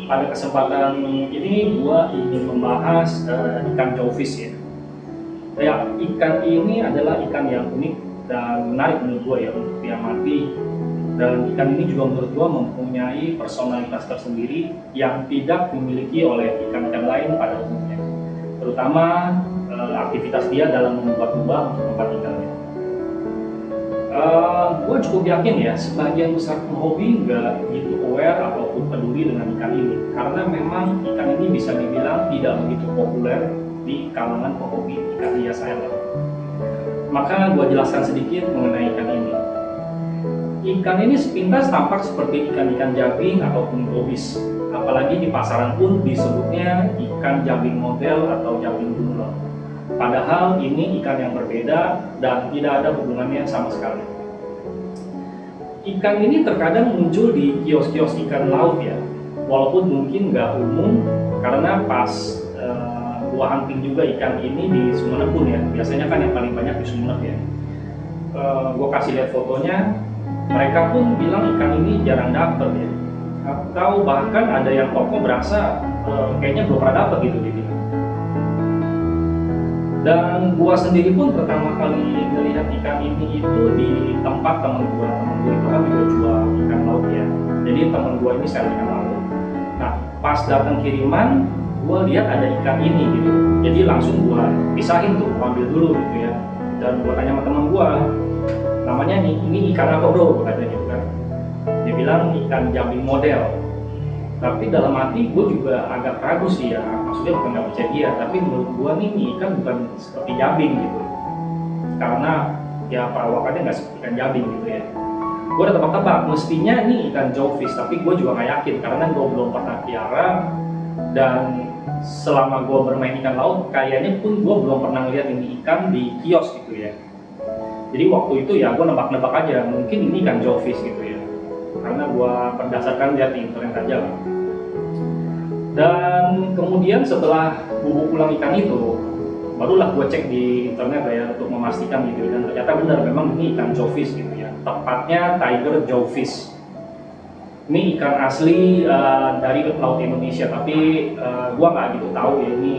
pada kesempatan ini gua ingin membahas ikan jawfish ya. Ya, ikan ini adalah ikan yang unik dan menarik menurut gua ya untuk diamati. Dan ikan ini juga menurut gua mempunyai personalitas tersendiri yang tidak dimiliki oleh ikan-ikan lain pada umumnya. Terutama aktivitas dia dalam membuat lubang untuk tempat tinggalnya. Gue cukup yakin ya, sebagian besar penghobi nggak gitu aware ataupun peduli dengan ikan ini, karena memang ikan ini bisa dibilang tidak begitu populer di kalangan penghobi ikan hias air laut. Maka gue jelaskan sedikit mengenai ikan ini. Ikan ini sepintas tampak seperti ikan-ikan jabing ataupun gobis, apalagi di pasaran pun disebutnya ikan jabing model atau jabing bunglon. Padahal ini ikan yang berbeda dan tidak ada hubungannya sama sekali. Ikan ini terkadang muncul di kios-kios ikan laut ya, walaupun mungkin nggak umum karena pas gua hunting juga ikan ini di Sumeneb pun ya. Biasanya kan yang paling banyak di Sumeneb ya. Gua kasih lihat fotonya, mereka pun bilang ikan ini jarang dapet ya. Atau bahkan ada yang toko berasa kayaknya belum pernah dapet gitu dibilang. Dan gua sendiri pun pertama kali melihat ikan ini itu di tempat temen gua itu kan juga jual ikan laut ya. Jadi temen gua ini sel ikan laut. Nah, pas datang kiriman, gua lihat ada ikan ini gitu. Jadi langsung gua pisahin tuh, gua ambil dulu gitu ya. Dan gua tanya sama temen gua, namanya nih, ini ikan apa bro? Gua tanya gitu kan. Dia bilang ikan jabing model. Tapi dalam hati gue juga agak ragu sih ya, maksudnya bukan nggak percaya dia, tapi menurut gue nih ikan bukan seperti jabing gitu, karena ya perawakannya nggak seperti ikan jabing gitu ya. Gue udah tebak-tebak, mestinya ini ikan jawfish, tapi gue juga nggak yakin karena gue belum pernah pelihara, dan selama gue bermain ikan laut kayaknya pun gue belum pernah lihat ini ikan di kios gitu ya. Jadi waktu itu ya gue nebak-nebak aja, mungkin ini ikan jawfish gitu ya, karena gue berdasarkan lihat di internet aja lah. Dan kemudian setelah bubuk pulang ikan itu, barulah gue cek di internet ya untuk memastikan gitu, dan ternyata benar memang ini ikan jawfish gitu ya, tepatnya tiger jawfish. Ini ikan asli dari laut Indonesia, tapi gue nggak gitu tahu ya ini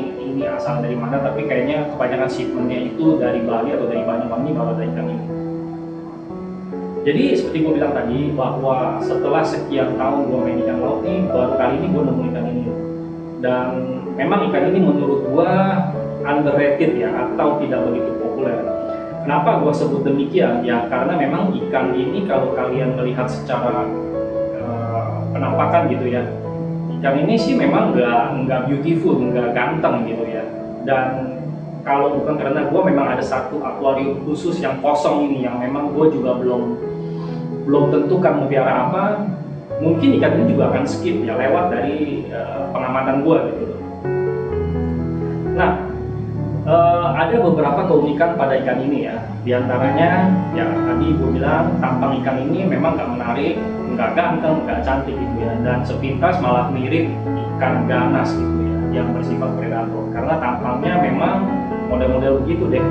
asal dari mana, tapi kayaknya kebanyakan shipmentnya itu dari Bali atau dari Banyuwangi baru ada ikan ini. Jadi seperti gue bilang tadi, bahwa setelah sekian tahun gue main ikan laut nih, baru kali ini gue nemu ikan ini. Dan memang ikan ini menurut gue underrated ya, atau tidak begitu populer. Kenapa gue sebut demikian? Ya karena memang ikan ini kalau kalian melihat secara penampakan gitu ya, ikan ini sih memang nggak beautiful, nggak ganteng gitu ya. Dan kalau bukan karena gue memang ada satu akuarium khusus yang kosong ini, yang memang gue juga belum tentukan mau piara apa, mungkin ikan ini juga akan skip ya, lewat dari pengamatan gue gitu. Nah, ada beberapa keunikan pada ikan ini ya. Di antaranya ya tadi gue bilang, tampang ikan ini memang nggak menarik, nggak ganteng, nggak cantik gitu ya, dan sepintas malah mirip ikan ganas gitu ya, yang bersifat predator, karena tampangnya memang model-model begitu deh.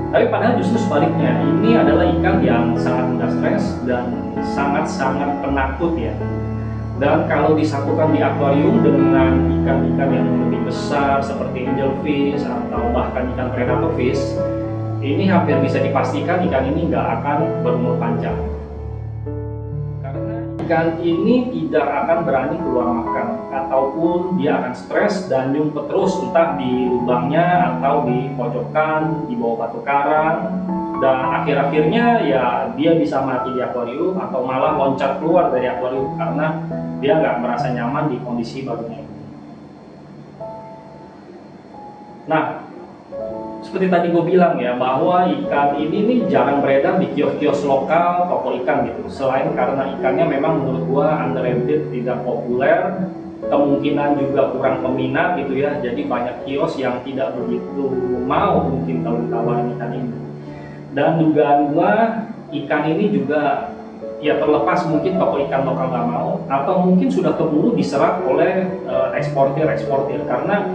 Tapi padahal justru sebaliknya, ini adalah ikan yang sangat mudah stres dan sangat-sangat penakut ya. Dan kalau disatukan di akuarium dengan ikan-ikan yang lebih besar seperti angelfish atau bahkan ikan predator fish, ini hampir bisa dipastikan ikan ini nggak akan berumur panjang. Karena ikan ini tidak akan berani keluar makan, ataupun dia akan stres dan nyumpet terus, entah di lubangnya atau di pojokan, di bawah batu karang, dan akhir-akhirnya ya dia bisa mati di akuarium atau malah loncat keluar dari akuarium karena dia nggak merasa nyaman di kondisi barunya. Nah, seperti tadi gue bilang ya, bahwa ikan ini nih jarang beredar di kios-kios lokal, toko ikan gitu. Selain karena ikannya memang menurut gue underrated, tidak populer, kemungkinan juga kurang peminat gitu ya. Jadi banyak kios yang tidak begitu mau mungkin kalau ditawarin ikan ini. Dan dugaan gue, ikan ini juga ya terlepas mungkin toko ikan lokal nggak mau, atau mungkin sudah keburu diserap oleh eksportir, karena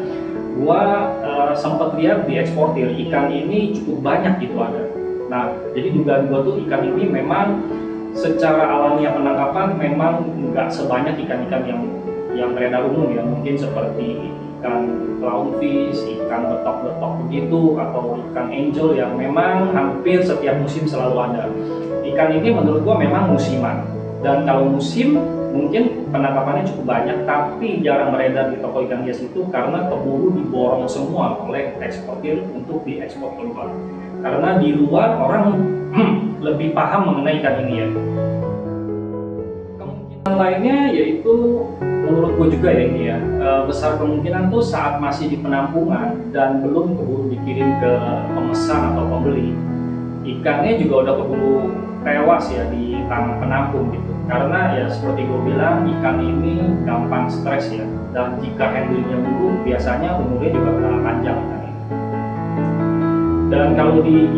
gua sempat lihat di eksportir ikan ini cukup banyak gitu ada. Nah, jadi dugaan gua tuh ikan ini memang secara alamiah penangkapan memang nggak sebanyak ikan-ikan yang yang beredar umum ya, mungkin seperti ikan clownfish, ikan betok-betok begitu, atau ikan angel yang memang hampir setiap musim selalu ada. Ikan ini menurut gua memang musiman, dan kalau musim mungkin penangkapannya cukup banyak, tapi jarang beredar di toko ikan hias itu karena keburu diborong semua oleh eksportir untuk diekspor keluar. Karena di luar orang lebih paham mengenai ikan ini ya. Kemungkinan lainnya yaitu menurut gue juga ya ini ya, besar kemungkinan tuh saat masih di penampungan dan belum keburu dikirim ke pemesan atau pembeli, ikannya juga udah keburu tewas ya di tangan penampung gitu. Karena ya seperti gue bilang, ikan ini gampang stres ya, dan jika handlingnya buruk biasanya umurnya juga bakal panjang ikan ini. Dan kalau di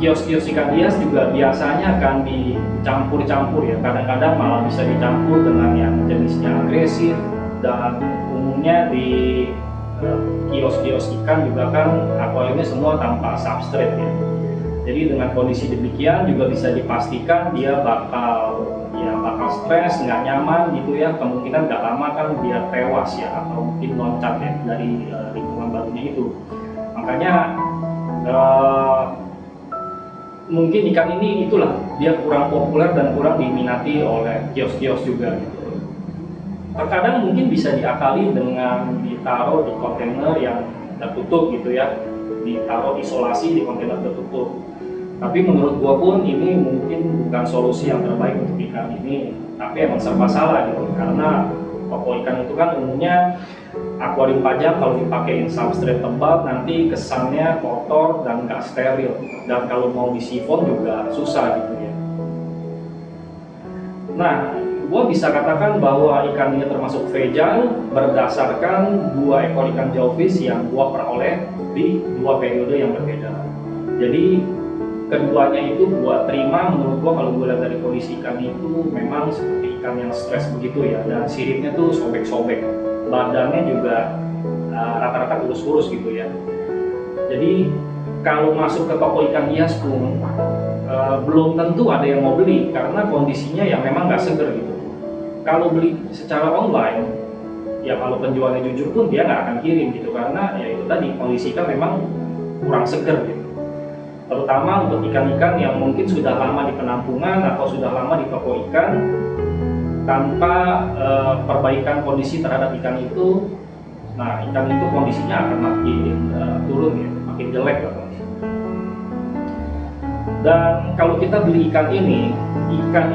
kios-kios ikan hias juga biasanya akan dicampur-campur ya, kadang-kadang malah bisa dicampur dengan yang jenisnya agresif, dan umumnya di kios-kios ikan juga kan akuariumnya semua tanpa substrate ya. Jadi dengan kondisi demikian juga bisa dipastikan dia bakal stres, nggak nyaman gitu ya, kemungkinan nggak lama kan dia tewas ya, atau mungkin loncat ya dari lingkungan barunya itu. Makanya mungkin ikan ini itulah dia kurang populer dan kurang diminati oleh kios-kios juga gitu. Terkadang mungkin bisa diakali dengan ditaruh di kontainer yang tertutup gitu ya, ditaruh isolasi di kontainer tertutup. Tapi menurut gua pun ini mungkin bukan solusi yang terbaik untuk ikan ini, tapi emang serba salah gitu. Karena toko ikan itu kan umumnya akuarium pajak, kalau dipakein substrate tebal nanti kesannya kotor dan nggak steril, dan kalau mau disifon juga susah gitu ya. Nah, gua bisa katakan bahwa ikan ini termasuk fragile berdasarkan 2 ekor ikan jawfish yang gua peroleh di 2 periode yang berbeda. Jadi keduanya itu gua terima, menurut gua kalau gua lihat dari kondisi ikan itu memang seperti ikan yang stres begitu ya, dan siripnya tuh sobek-sobek, badannya juga rata-rata kurus-kurus gitu ya. Jadi kalau masuk ke toko ikan hias pun belum tentu ada yang mau beli karena kondisinya yang memang nggak seger gitu. Kalau beli secara online ya, kalau penjualnya jujur pun dia nggak akan kirim gitu, karena ya itu tadi kondisi ikan memang kurang seger gitu. Terutama untuk ikan-ikan yang mungkin sudah lama di penampungan atau sudah lama di toko ikan, tanpa perbaikan kondisi terhadap ikan itu, nah ikan itu kondisinya akan makin turun ya, makin jelek lah. Dan kalau kita beli ikan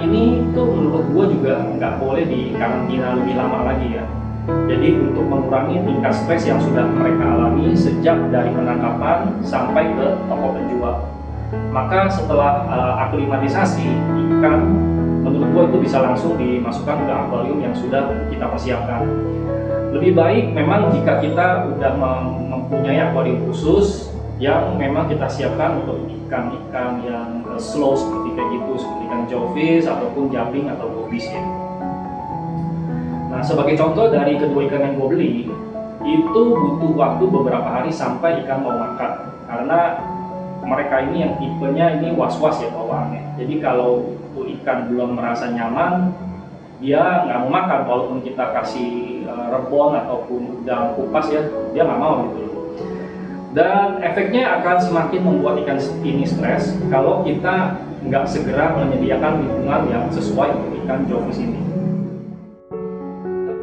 ini tuh menurut gua juga nggak boleh di karantina lebih lama lagi ya. Jadi untuk mengurangi tingkat stres yang sudah mereka alami sejak dari penangkapan sampai ke toko penjual, maka setelah aklimatisasi ikan, menurut gua itu bisa langsung dimasukkan ke akuarium yang sudah kita persiapkan. Lebih baik memang jika kita udah mempunyai akuarium khusus yang memang kita siapkan untuk ikan-ikan yang slow seperti kayak gitu, seperti ikan jawfish ataupun jumping atau gobis ya. Nah, sebagai contoh dari kedua ikan yang gue beli, itu butuh waktu beberapa hari sampai ikan mau makan, karena mereka ini yang tipenya ini was-was ya bawaannya. Jadi kalau ikan belum merasa nyaman, dia nggak mau makan, walaupun kita kasih rebon ataupun udang kupas ya, dia nggak mau gitu. Dan efeknya akan semakin membuat ikan ini stres kalau kita nggak segera menyediakan lingkungan yang sesuai untuk ikan jawfish ini.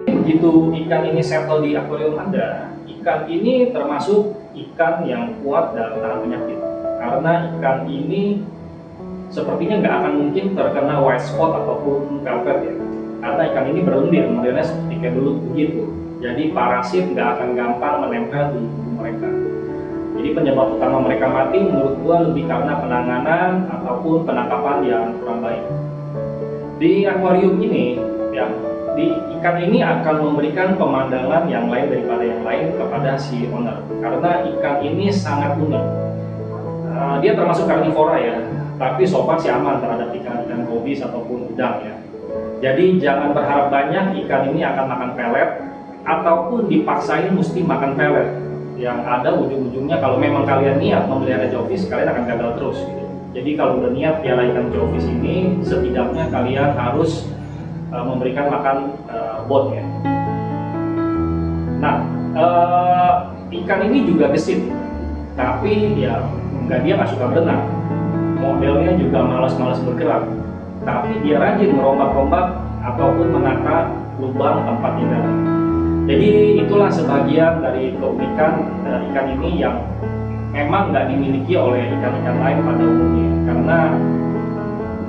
Begitu ikan ini settle di akuarium Anda, ikan ini termasuk ikan yang kuat dalam tahan penyakit. Karena ikan ini sepertinya nggak akan mungkin terkena white spot ataupun velvet ya. Karena ikan ini berlendir, modelnya seperti kayak belut begitu. Jadi parasit nggak akan gampang menempel di tubuh mereka. Jadi penyebab utama mereka mati menurut gua lebih karena penanganan ataupun penangkapan yang kurang baik. Di akuarium ini ya, di ikan ini akan memberikan pemandangan yang lain daripada yang lain kepada si owner, karena ikan ini sangat unik. Dia termasuk karnivora ya, tapi so far sih aman terhadap ikan-ikan gobis ataupun udang ya. Jadi jangan berharap banyak ikan ini akan makan pelet ataupun dipaksain mesti makan pelet. Yang ada ujung-ujungnya kalau memang kalian niat memelihara jawfish, kalian akan gagal terus gitu. Jadi kalau udah niat pelihara ikan jawfish ini, setidaknya kalian harus memberikan makan bot ya. Ikan ini juga gesit, tapi ya dia nggak suka berenang. Modelnya juga malas-malas bergerak, tapi dia rajin merombak-rombak ataupun menata lubang tempat tinggalnya. Jadi itulah sebagian dari keunikan ikan ini yang memang nggak dimiliki oleh ikan-ikan lain pada umumnya. Karena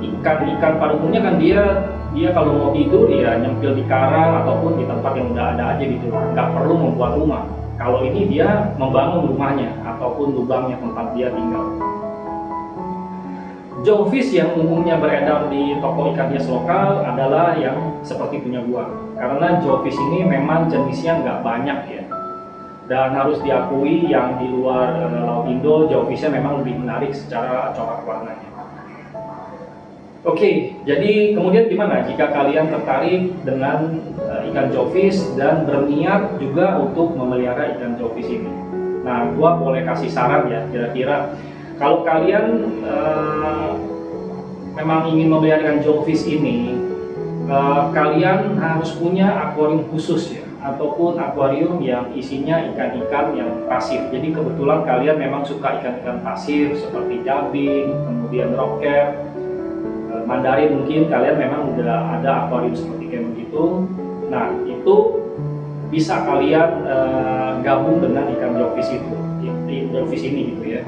ikan-ikan pada umumnya kan dia kalau mau tidur ya nyempil di karang ataupun di tempat yang udah ada aja gitu, nggak perlu membuat rumah. Kalau ini dia membangun rumahnya ataupun lubangnya tempat dia tinggal. Jawfish yang umumnya beredar di toko ikan hias lokal adalah yang seperti punya gua. Karena jawfish ini memang jenisnya nggak banyak ya. Dan harus diakui yang di luar Laut Indo, jawfishnya memang lebih menarik secara corak warnanya. Oke, jadi kemudian gimana jika kalian tertarik dengan ikan jawfish dan berniat juga untuk memelihara ikan jawfish ini? Nah, gua boleh kasih saran ya, kira-kira kalau kalian memang ingin memelihara ikan jawfish ini, kalian harus punya akuarium khusus ya, ataupun akuarium yang isinya ikan-ikan yang pasif. Jadi kebetulan kalian memang suka ikan-ikan pasif seperti jabing, kemudian roket, mandarin, mungkin kalian memang udah ada akuarium seperti kayak begitu. Nah, itu bisa kalian gabung dengan ikan jawfish itu, jawfish ini gitu ya.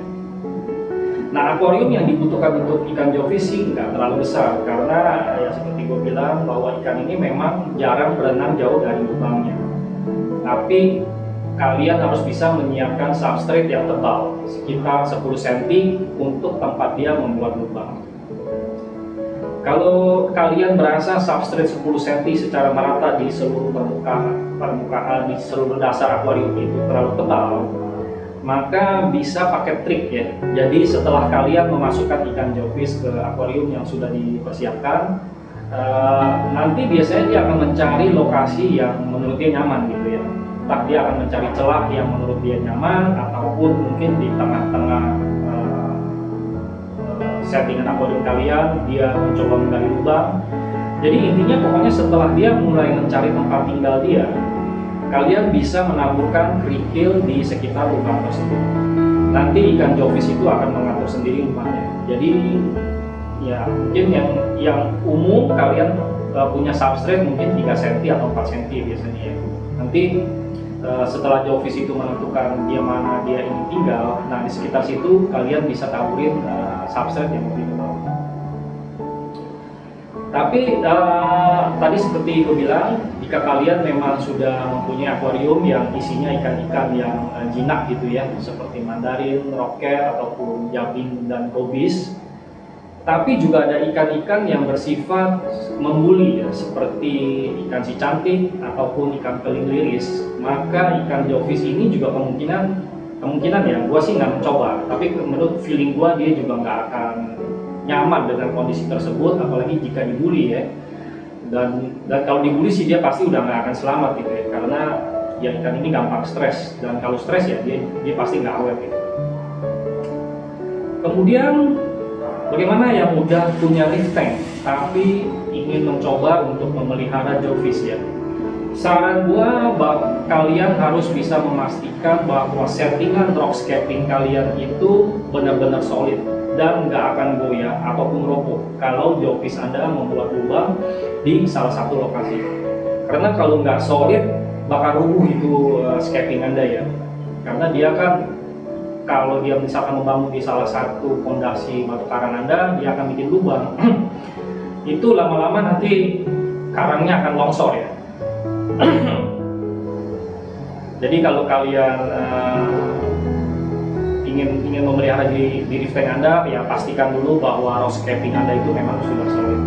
Nah, akuarium yang dibutuhkan untuk ikan jawfish sih nggak terlalu besar, karena ya seperti gue bilang bahwa ikan ini memang jarang berenang jauh dari lubangnya. Tapi kalian harus bisa menyiapkan substrate yang tebal, sekitar 10 cm untuk tempat dia membuat lubang. Kalau kalian merasa substrate 10 cm secara merata di seluruh permukaan di seluruh dasar akuarium itu terlalu tebal, maka bisa pakai trik ya. Jadi setelah kalian memasukkan ikan jawfish ke akuarium yang sudah dipersiapkan, nanti biasanya dia akan mencari lokasi yang menurut dia nyaman gitu ya. Entah dia akan mencari celah yang menurut dia nyaman, ataupun mungkin di tengah-tengah settingan akuarium kalian dia mencoba menggali lubang. Jadi intinya pokoknya setelah dia mulai mencari tempat tinggal dia, kalian bisa menaburkan kerikil di sekitar lubang tersebut. Nanti ikan jawfish itu akan mengatur sendiri lubangnya. Jadi ya mungkin yang umum kalian punya substrate mungkin 3 cm atau 4 cm biasanya ya. Nanti setelah jawfish itu menentukan dia mana dia ingin tinggal, nah di sekitar situ kalian bisa taburin substrate yang lebih tebal. Tapi tadi seperti gue bilang, jika kalian memang sudah mempunyai akuarium yang isinya ikan-ikan yang jinak gitu ya, seperti mandarin, roket, ataupun jabing dan gobis, tapi juga ada ikan-ikan yang bersifat membuli ya, seperti ikan si cantik ataupun ikan keling liris, maka ikan jawfish ini juga kemungkinan ya, gua sih nggak mencoba, tapi menurut feeling gua dia juga nggak akan nyaman dengan kondisi tersebut, apalagi jika dibully ya. Dan kalau dibully sih dia pasti udah nggak akan selamat gitu ya, karena ya ikan ini gampang stres, dan kalau stres ya dia pasti nggak awet gitu. Kemudian bagaimana yang udah punya reef tank tapi ingin mencoba untuk memelihara jawfish ya? Saran gua, kalian harus bisa memastikan bahwa settingan rockscaping kalian itu benar-benar solid dan nggak akan goyah ataupun roboh kalau jawfish Anda membuat lubang di salah satu lokasi. Karena kalau nggak solid bakal rubuh itu scaping Anda ya. Karena dia kan kalau dia misalkan membangun di salah satu fondasi batu karang Anda, dia akan bikin lubang. Itu lama-lama nanti karangnya akan longsor ya. Jadi kalau kalian ingin memelihara di reef tank Anda, ya pastikan dulu bahwa rockscaping Anda itu memang sudah solid.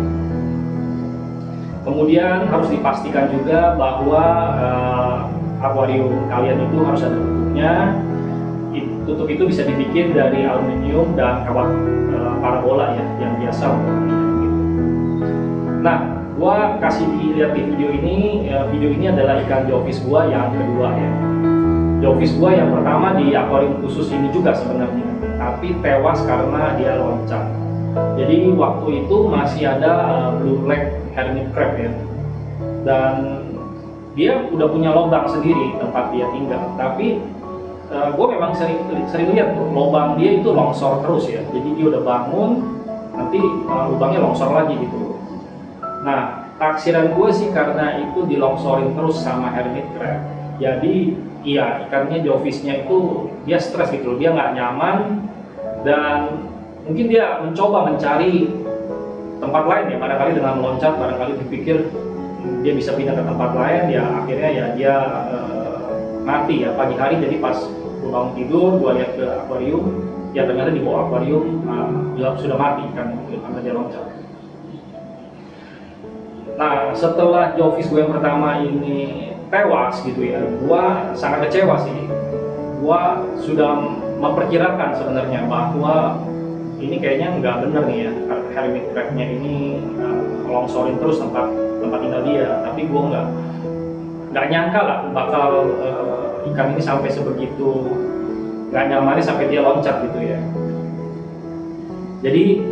Kemudian harus dipastikan juga bahwa akuarium kalian itu harus ada tutupnya. Tutup itu bisa dibikin dari aluminium dan kawat parabola ya, yang biasa untuk gitu. Nah, gua kasih dilihat di video ini. Video ini adalah ikan jawfish gua yang kedua ya. Jawfish gua yang pertama di akuarium khusus ini juga sebenarnya, tapi tewas karena dia loncat. Jadi waktu itu masih ada blue leg hermit crab ya, dan dia udah punya lubang sendiri tempat dia tinggal, tapi gue memang sering lihat tuh lubang dia itu longsor terus ya. Jadi dia udah bangun, nanti lubangnya longsor lagi gitu. Nah, taksiran gue sih karena itu dilongsorin terus sama hermit crab. Jadi iya, ikannya jawfishnya itu dia stres gitu loh, dia nggak nyaman dan mungkin dia mencoba mencari tempat lain ya, barangkali dengan meloncat, barangkali dipikir dia bisa pindah ke tempat lain, ya akhirnya ya dia mati ya pagi hari. Jadi pas gue bangun tidur, gue lihat ke akuarium, ya ternyata di bawah akuarium sudah mati kan karena dia loncat. Nah, setelah jawfish gue yang pertama ini tewas gitu ya, gue sangat kecewa sih. Gue sudah memperkirakan sebenarnya bahwa ini kayaknya nggak bener nih ya, hermit crabnya ini longsorin terus tempat tinggal dia. Tapi gue nggak nyangka lah bakal ikan ini sampai sebegitu nggak nyamannya sampai dia loncat gitu ya. Jadi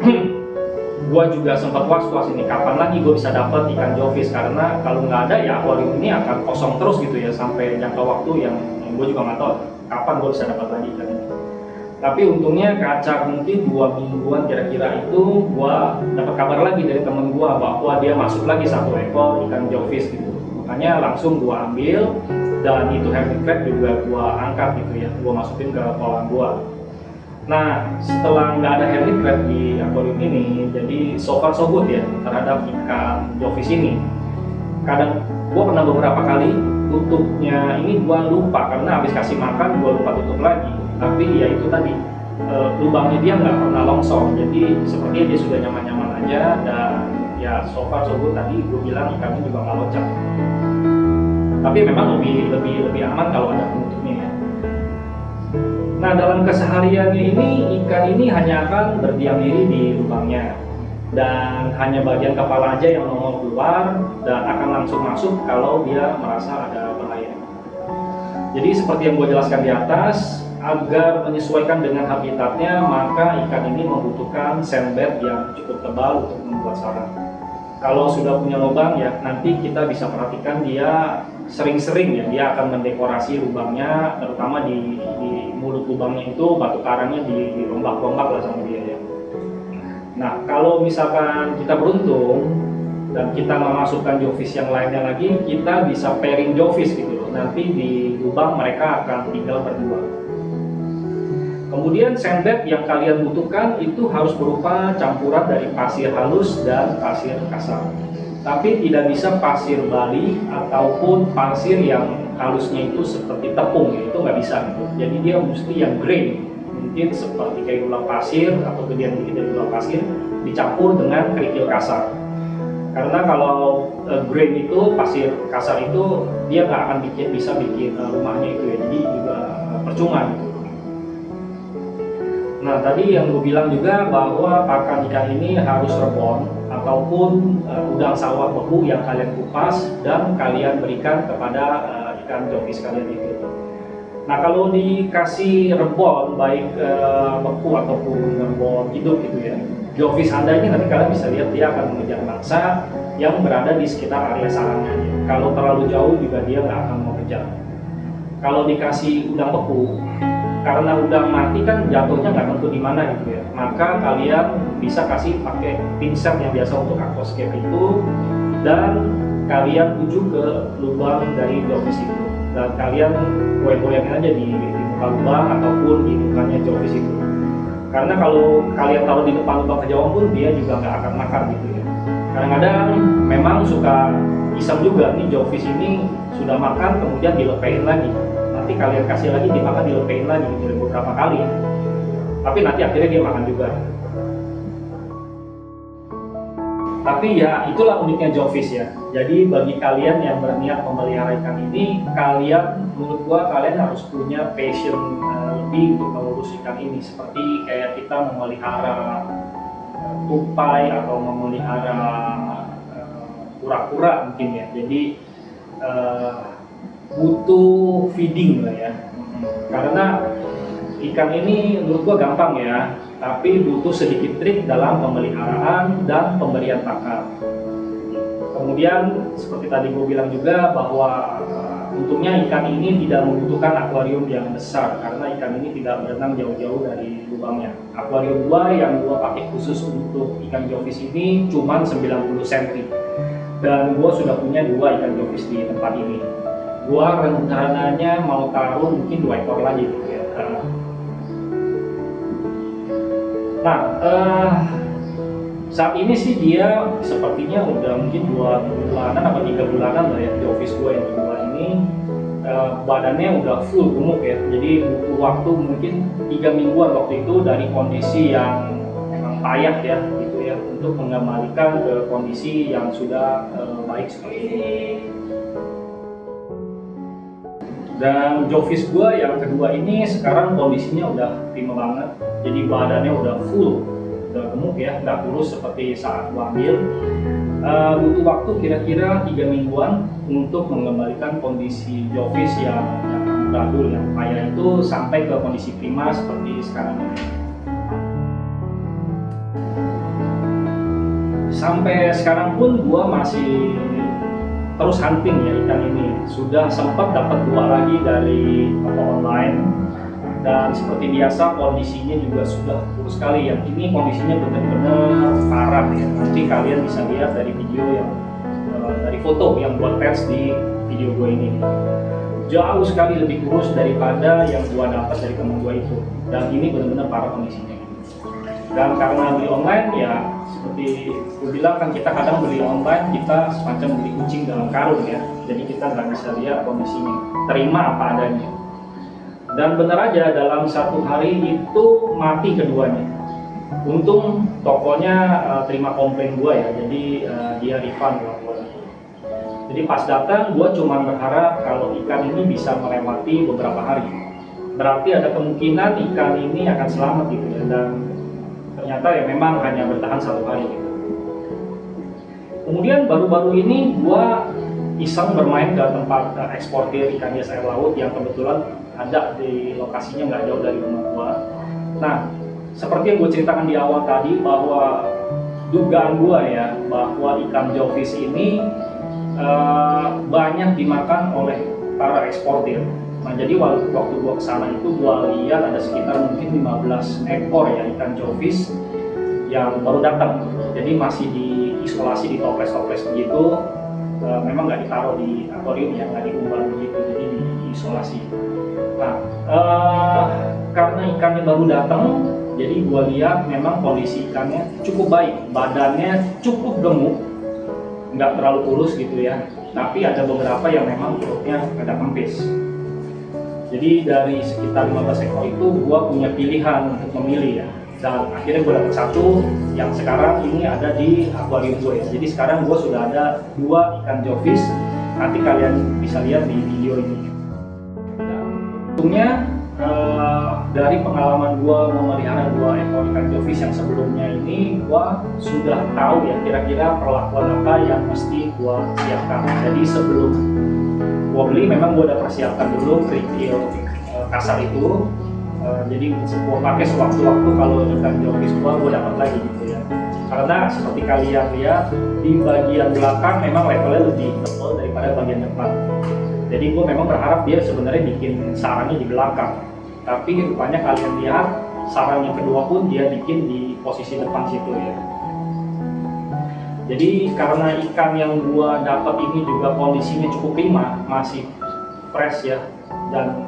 gue juga sempat was-was ini kapan lagi gue bisa dapat ikan jawfish, karena kalau nggak ada ya akuarium ini akan kosong terus gitu ya sampai jangka waktu yang gue juga nggak tahu kapan gue bisa dapat lagi ikan ini. Tapi untungnya kacak mungkin 2 mingguan kira-kira itu gue dapat kabar lagi dari temen gue bahwa dia masuk lagi 1 ekor ikan jawfish gitu. Makanya langsung gue ambil, dan itu hermit crab juga gue angkat gitu ya, gue masukin ke kolam gue. Nah, setelah nggak ada hermit crab di akuarium ini, jadi so far so good ya terhadap ikan jawfish ini. Kadang gue pernah beberapa kali tutupnya ini gue lupa, karena habis kasih makan gue lupa tutup lagi. Tapi ya itu tadi, lubangnya dia nggak pernah longsor, jadi sepertinya dia sudah nyaman-nyaman aja. Dan ya so far so good, tadi gue bilang ikannya juga nggak loncat. Tapi memang lebih aman kalau ada penutupnya ya. Nah, dalam kesehariannya ini ikan ini hanya akan berdiam diri di lubangnya, dan hanya bagian kepala aja yang nongol keluar dan akan langsung masuk kalau dia merasa ada bahaya. Jadi seperti yang gue jelaskan di atas, agar menyesuaikan dengan habitatnya, maka ikan ini membutuhkan sandbed yang cukup tebal untuk membuat sarang. Kalau sudah punya lubang ya, nanti kita bisa perhatikan dia sering-sering ya, dia akan mendekorasi lubangnya, terutama di mulut lubangnya itu batu karangnya dirombak-rombak lah sama dia ya. Nah, kalau misalkan kita beruntung dan kita memasukkan jawfish yang lainnya lagi, kita bisa pairing jawfish gitu loh. Nanti di lubang mereka akan tinggal berdua. Kemudian sandbed yang kalian butuhkan itu harus berupa campuran dari pasir halus dan pasir kasar. Tapi tidak bisa pasir Bali ataupun pasir yang halusnya itu seperti tepung ya, itu nggak bisa gitu. Jadi dia mesti yang grain, mungkin seperti kayak gula pasir atau gedean dikit dari gula pasir dicampur dengan kerikil kasar. Karena kalau grain itu, pasir kasar itu, dia nggak akan bisa bikin rumahnya itu ya, jadi juga percuma gitu. Nah, tadi yang gue bilang juga bahwa pakan ikan ini harus rebon ataupun udang sawah beku yang kalian kupas dan kalian berikan kepada ikan jawfish kalian itu. Nah, kalau dikasih rebon baik beku ataupun rebon hidup gitu ya, jawfish Anda ini nanti kalian bisa lihat dia akan mengejar mangsa yang berada di sekitar area sarangnya. Kalau terlalu jauh juga dia nggak akan mengejar. Kalau dikasih udang beku, karena udang mati kan jatuhnya nggak tentu di mana gitu ya, maka kalian bisa kasih pakai pinset yang biasa untuk aquascape itu, dan kalian tuju ke lubang dari jawfish itu, dan kalian goyang-goyangin aja di muka lubang ataupun di mukanya jawfish itu. Karena kalau kalian taruh di depan lubang kejauhan pun dia juga nggak akan makan gitu ya. Kadang-kadang memang suka iseng juga nih, jawfish ini sudah makan kemudian dilepein lagi. Nanti kalian kasih lagi, dimakan, dilepein lagi gitu beberapa kali, tapi nanti akhirnya dia makan juga. Tapi ya itulah uniknya jawfish ya. Jadi bagi kalian yang berniat memelihara ikan ini, kalian, menurut gua kalian harus punya passion lebih untuk mengurus ikan ini, seperti kayak kita memelihara tupai atau memelihara kura-kura mungkin ya. Jadi butuh feeding lah ya, karena ikan ini menurut gua gampang ya, tapi butuh sedikit trik dalam pemeliharaan dan pemberian pakan. Kemudian seperti tadi gue bilang juga bahwa untungnya ikan ini tidak membutuhkan akuarium yang besar karena ikan ini tidak berenang jauh-jauh dari lubangnya. Akuarium gua yang gua pakai khusus untuk ikan jawfish ini cuma 90 cm. Dan gua sudah punya 2 ikan jawfish di tempat ini. Gua rencananya mau taruh mungkin 2 ekor lagi gitu ya. Nah, saat ini sih dia sepertinya udah mungkin 2 bulanan atau 3 bulanan lah ya, jawfish gue yang kedua ini. Badannya udah full gemuk ya, jadi butuh waktu mungkin 3 mingguan waktu itu dari kondisi yang memang payah ya gitu ya, untuk mengembalikan ke kondisi yang sudah baik seperti ini. Dan jawfish gue yang kedua ini sekarang kondisinya udah prima banget, jadi badannya udah full, udah gemuk ya, nggak kurus seperti saat gue ambil. Butuh waktu kira-kira 3 mingguan untuk mengembalikan kondisi jawfish yang amburadul, yang payah itu sampai ke kondisi prima seperti sekarang ini. Sampai sekarang pun gue masih terus hunting ya ikan ini. Sudah sempat dapat 2 lagi dari toko online, dan seperti biasa kondisinya juga sudah kurus sekali ya. Ini kondisinya benar-benar parah ya. Nanti kalian bisa lihat dari video yang dari foto yang buat test di video gue ini. Jauh sekali lebih kurus daripada yang gue dapat dari teman gue itu. Dan ini benar-benar parah kondisinya. Dan karena beli online ya, seperti gue bilang kan, kita kadang beli online kita semacam beli kucing dalam karung ya. Jadi kita nggak bisa lihat kondisinya, terima apa adanya. Dan benar aja dalam 1 hari itu mati keduanya. Untung tokonya terima komplain gue ya, jadi dia refund uang gue. Jadi pas datang gue cuma berharap kalau ikan ini bisa melewati beberapa hari. Berarti ada kemungkinan ikan ini akan selamat gitu ya, dan ternyata ya memang hanya bertahan 1 hari gitu. Kemudian baru-baru ini gue iseng bermain ke tempat eksportir ikan hias air laut yang kebetulan ada di lokasinya nggak jauh dari rumah gua. Nah, seperti yang gue ceritakan di awal tadi, bahwa dugaan gua ya bahwa ikan jawfish ini banyak dimakan oleh para eksportir. Nah, jadi waktu gua kesana itu gua lihat ada sekitar mungkin 15 ekor ya ikan jawfish yang baru datang. Jadi masih diisolasi di toples-toples begitu. Memang nggak ditaruh di akuarium ya, nggak diumbar begitu, jadi diisolasi. Nah, karena ikannya baru datang, jadi gua lihat memang kondisi ikannya cukup baik, badannya cukup gemuk, nggak terlalu kurus gitu ya, tapi ada beberapa yang memang perutnya agak kempis. Jadi dari sekitar 15 ekor itu gua punya pilihan untuk memilih ya, dan akhirnya gue dapet 1 yang sekarang ini ada di akuarium gue ya. Jadi sekarang gue sudah ada 2 ikan jawfish, nanti kalian bisa lihat di video ini. Untungnya dari pengalaman gue memelihara 2 ekor ikan jawfish yang sebelumnya ini, gue sudah tahu ya kira-kira perlakuan apa yang mesti gue siapkan. Jadi sebelum gue beli memang gue udah persiapkan dulu kerikil kasar itu. Jadi gue pakai sewaktu-waktu kalau ikan jawfish gue dapat lagi gitu ya. Karena seperti kalian lihat di bagian belakang memang levelnya lebih tebal daripada bagian depan. Jadi gue memang berharap dia sebenarnya bikin sarangnya di belakang. Tapi rupanya kalian lihat sarang yang kedua pun dia bikin di posisi depan situ ya. Jadi karena ikan yang gue dapat ini juga kondisinya cukup prima, masih fresh ya, dan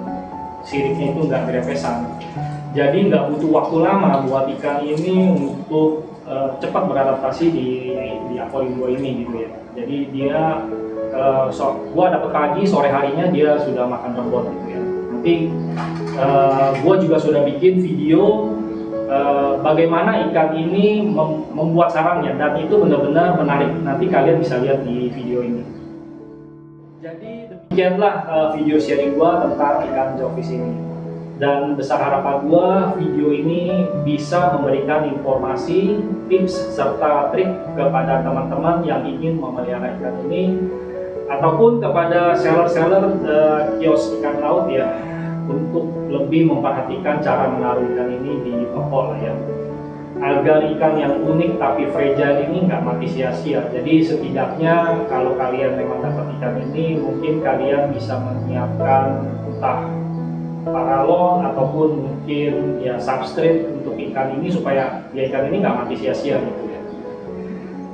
siripnya itu nggak grepesan. Jadi nggak butuh waktu lama buat ikan ini untuk cepat beradaptasi di akuarium gue ini gitu ya. Jadi dia gue dapet pagi, sore harinya dia sudah makan rebon gitu ya. Nanti gue juga sudah bikin video bagaimana ikan ini membuat sarangnya, dan itu benar-benar menarik. Nanti kalian bisa lihat di video ini. Jadi demikianlah video sharing gue tentang ikan jawfish ini. Dan besar harapan gue video ini bisa memberikan informasi, tips, serta trik kepada teman-teman yang ingin memelihara ikan ini, ataupun kepada seller-seller kios ikan laut ya, untuk lebih memperhatikan cara menaruh ikan ini di toko lah ya. agar ikan yang unik tapi fragile ini nggak mati sia-sia. Jadi setidaknya kalau kalian memang dapat ikan ini, mungkin kalian bisa menyiapkan entah paralon ataupun mungkin ya substrate untuk ikan ini supaya ya ikan ini nggak mati sia-sia gitu ya.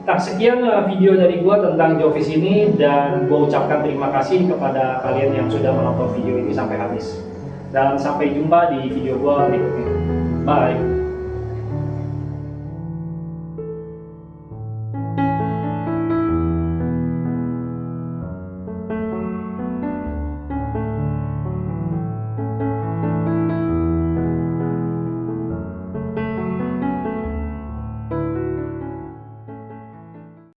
Nah, sekian video dari gua tentang jawfish ini, dan gua ucapkan terima kasih kepada kalian yang sudah menonton video ini sampai habis. Dan sampai jumpa di video gua berikutnya. Bye.